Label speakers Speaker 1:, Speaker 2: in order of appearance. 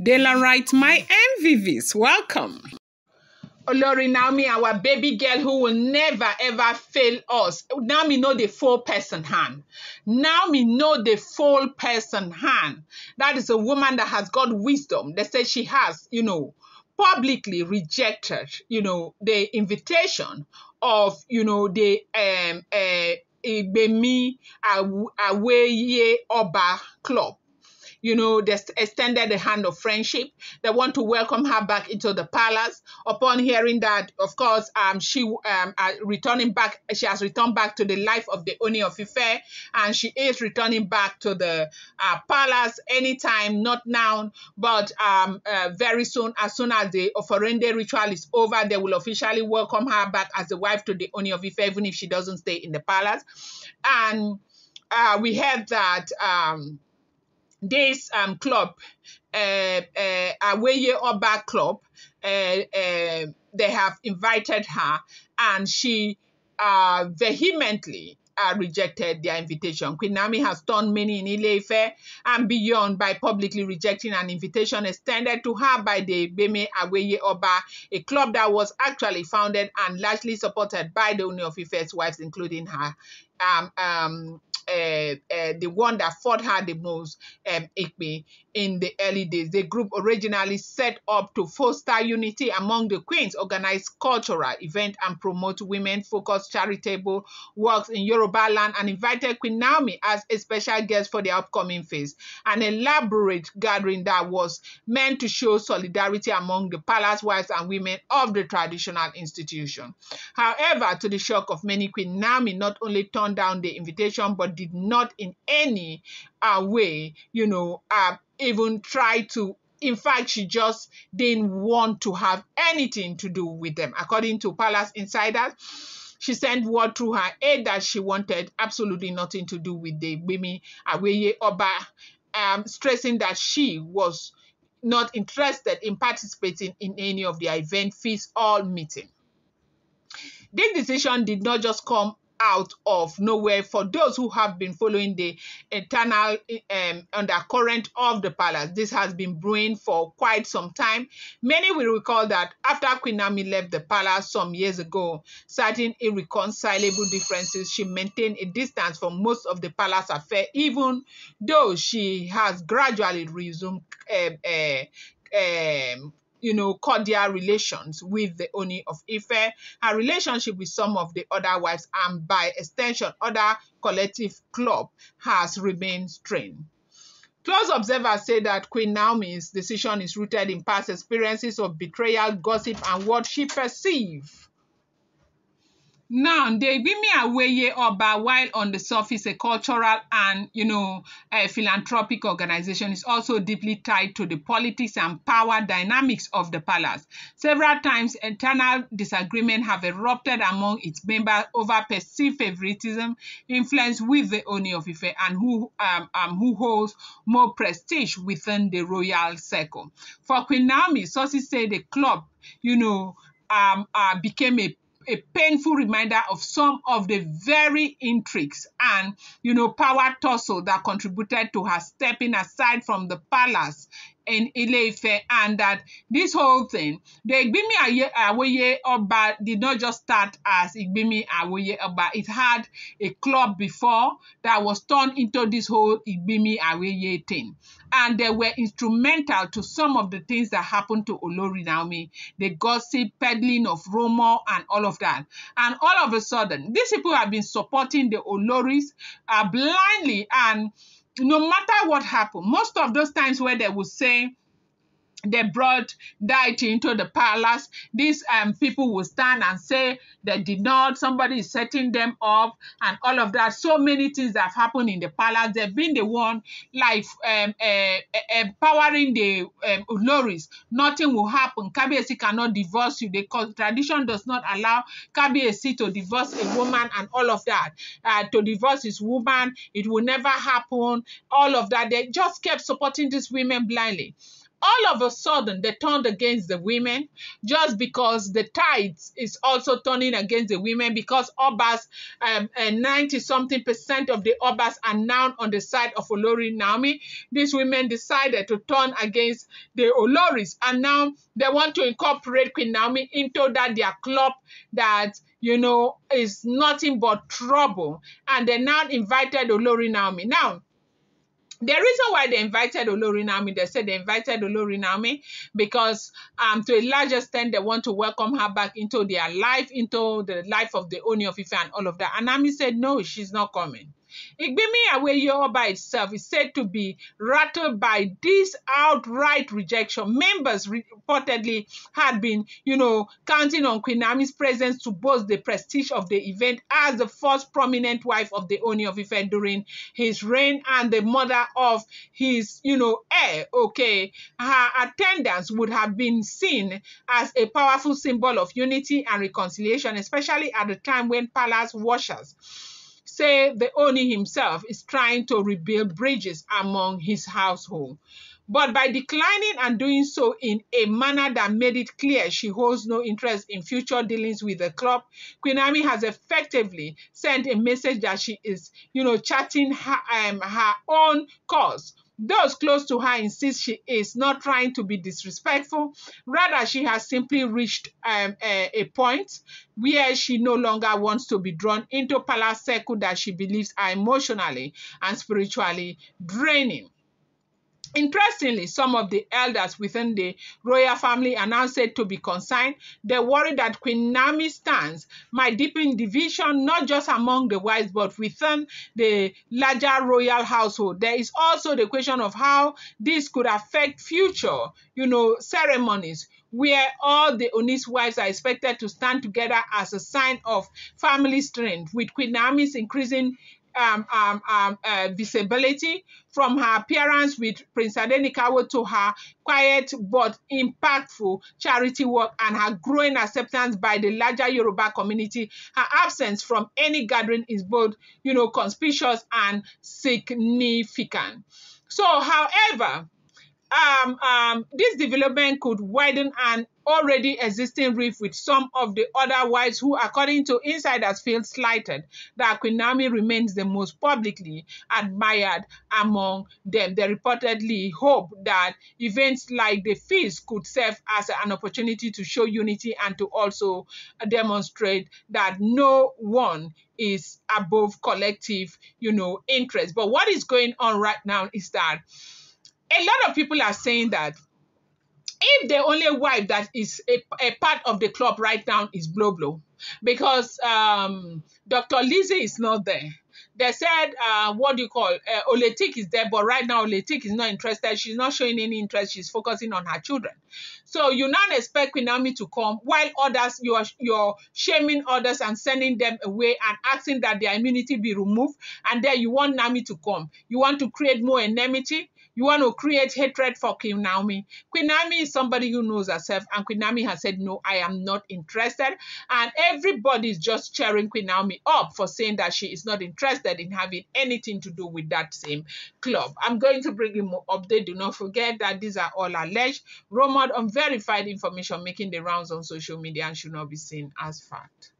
Speaker 1: Dela writes, my MVVs, welcome.
Speaker 2: Olori Naomi, our baby girl who will never ever fail us. Naomi know the full person hand. Naomi know the full person hand. That is a woman that has got wisdom. They say she has, publicly rejected, the invitation of, the Ìgbìmò Àwẹ Ọba Club. They extended the hand of friendship. They want to welcome her back into the palace. Upon hearing that, of course, she has returned back to the life of the Ooni of Ife, and she is returning back to the palace anytime, not now, but very soon. As soon as the Oforende ritual is over, they will officially welcome her back as the wife to the Ooni of Ife, even if she doesn't stay in the palace. And we heard that this club, Àwẹ Ọba Club, they have invited her, and she vehemently rejected their invitation. Queen Naomi has done many in Ile-Ife and beyond by publicly rejecting an invitation extended to her by the Ìgbìmò Àwẹ Ọba, a club that was actually founded and largely supported by the Ooni of Ife's wives, including her. The one that fought her the most, Ikpe, in the early days. The group originally set up to foster unity among the queens, organize cultural events, and promote women-focused charitable works in Yoruba land, and invited Queen Naomi as a special guest for the upcoming feast. An elaborate gathering that was meant to show solidarity among the palace wives and women of the traditional institution. However, to the shock of many, Queen Naomi not only turned down the invitation, but did not in any way, even try to. In fact, she just didn't want to have anything to do with them. According to palace insiders, she sent word through her aide that she wanted absolutely nothing to do with the Ìgbìmò Àwẹ Ọba, stressing that she was not interested in participating in any of the event, feast, or meeting. This decision did not just come out of nowhere. For those who have been following the internal undercurrent of the palace, this has been brewing for quite some time. Many will recall that after Queen Naomi left the palace some years ago, certain irreconcilable differences, she maintained a distance from most of the palace affairs, even though she has gradually resumed cordial relations with the Ooni of Ife. Her relationship with some of the other wives, and by extension other collective club, has remained strained. Close observers say that Queen Naomi's decision is rooted in past experiences of betrayal, gossip, and what she perceives. Now, the Ìgbìmò Àwẹ Ọba, while on the surface a cultural and, a philanthropic organization, is also deeply tied to the politics and power dynamics of the palace. Several times, internal disagreements have erupted among its members over perceived favoritism, influence with the Ooni of Ife, and who holds more prestige within the royal circle. For Queen Naomi, sources say the club, became a painful reminder of some of the very intrigues and, power tussle that contributed to her stepping aside from the palace in Ile-Ife, and that this whole thing, the Ìgbìmò Àwẹ Ọba did not just start as Ìgbìmò Àwẹ Ọba. It had a club before that was turned into this whole Ìgbìmò Àwẹ thing. And they were instrumental to some of the things that happened to Olori Naomi, the gossip, peddling of rumor, and all of that. And all of a sudden, these people have been supporting the Oloris blindly, and no matter what happened, most of those times where they would say they brought deity into the palace, these people will stand and say they did not, somebody is setting them up, and all of that. So many things that have happened in the palace. They've been the one like empowering the Oloris. Nothing will happen. Kabiyesi cannot divorce you. The tradition does not allow Kabiyesi to divorce a woman and all of that. To divorce his woman, it will never happen. All of that. They just kept supporting these women blindly. all of a sudden they turned against the women, just because the tides is also turning against the women, because Obas, 90-something% of the Obas are now on the side of Olori Naomi. These women decided to turn against the Oloris, and now they want to incorporate Queen Naomi into their club that, is nothing but trouble. And they now invited Olori Naomi. Now, the reason why they invited Olori Naomi, they said they invited Olori Naomi because to a large extent they want to welcome her back into their life, into the life of the Ooni of Ife and all of that. And Naomi said no, she's not coming. Ìgbìmò Àwẹ by itself is said to be rattled by this outright rejection. Members reportedly had been, counting on Queen Naomi's presence to boost the prestige of the event as the first prominent wife of the Ooni of Ife during his reign and the mother of his, heir. Okay, her attendance would have been seen as a powerful symbol of unity and reconciliation, especially at the time when palace washers say the Ooni himself is trying to rebuild bridges among his household. But by declining and doing so in a manner that made it clear she holds no interest in future dealings with the club, Queen Naomi has effectively sent a message that she is, charting her own course. Those close to her insist she is not trying to be disrespectful. Rather, she has simply reached a point where she no longer wants to be drawn into palace circle that she believes are emotionally and spiritually draining. Interestingly, some of the elders within the royal family are now said to be concerned. They worry that Queen Naomi's stance might deepen division, not just among the wives, but within the larger royal household. There is also the question of how this could affect future, ceremonies, where all the Ooni's wives are expected to stand together as a sign of family strength, with Queen Naomi's increasing visibility, from her appearance with Prince Adenikawo to her quiet but impactful charity work and her growing acceptance by the larger Yoruba community. Her absence from any gathering is both, conspicuous and significant. So, however, this development could widen an already existing rift with some of the other wives who, according to insiders, feel slighted that Queen Naomi remains the most publicly admired among them. They reportedly hope that events like the feast could serve as an opportunity to show unity and to also demonstrate that no one is above collective, interest. But what is going on right now is that a lot of people are saying that if the only wife that is a part of the club right now is Blow, because Dr. Lizzie is not there. They said, Oletik is there, but right now Oletik is not interested. She's not showing any interest. She's focusing on her children. So you now expect Queen Naomi to come, while others, you're shaming others and sending them away and asking that their immunity be removed. And then you want Naomi to come. You want to create more enmity. You want to create hatred for Queen Naomi. Queen Naomi is somebody who knows herself, and Queen Naomi has said, no, I am not interested. And everybody is just cheering Queen Naomi up for saying that she is not interested in having anything to do with that same club. I'm going to bring you more update. Do not forget that these are all alleged, rumored, unverified information making the rounds on social media and should not be seen as fact.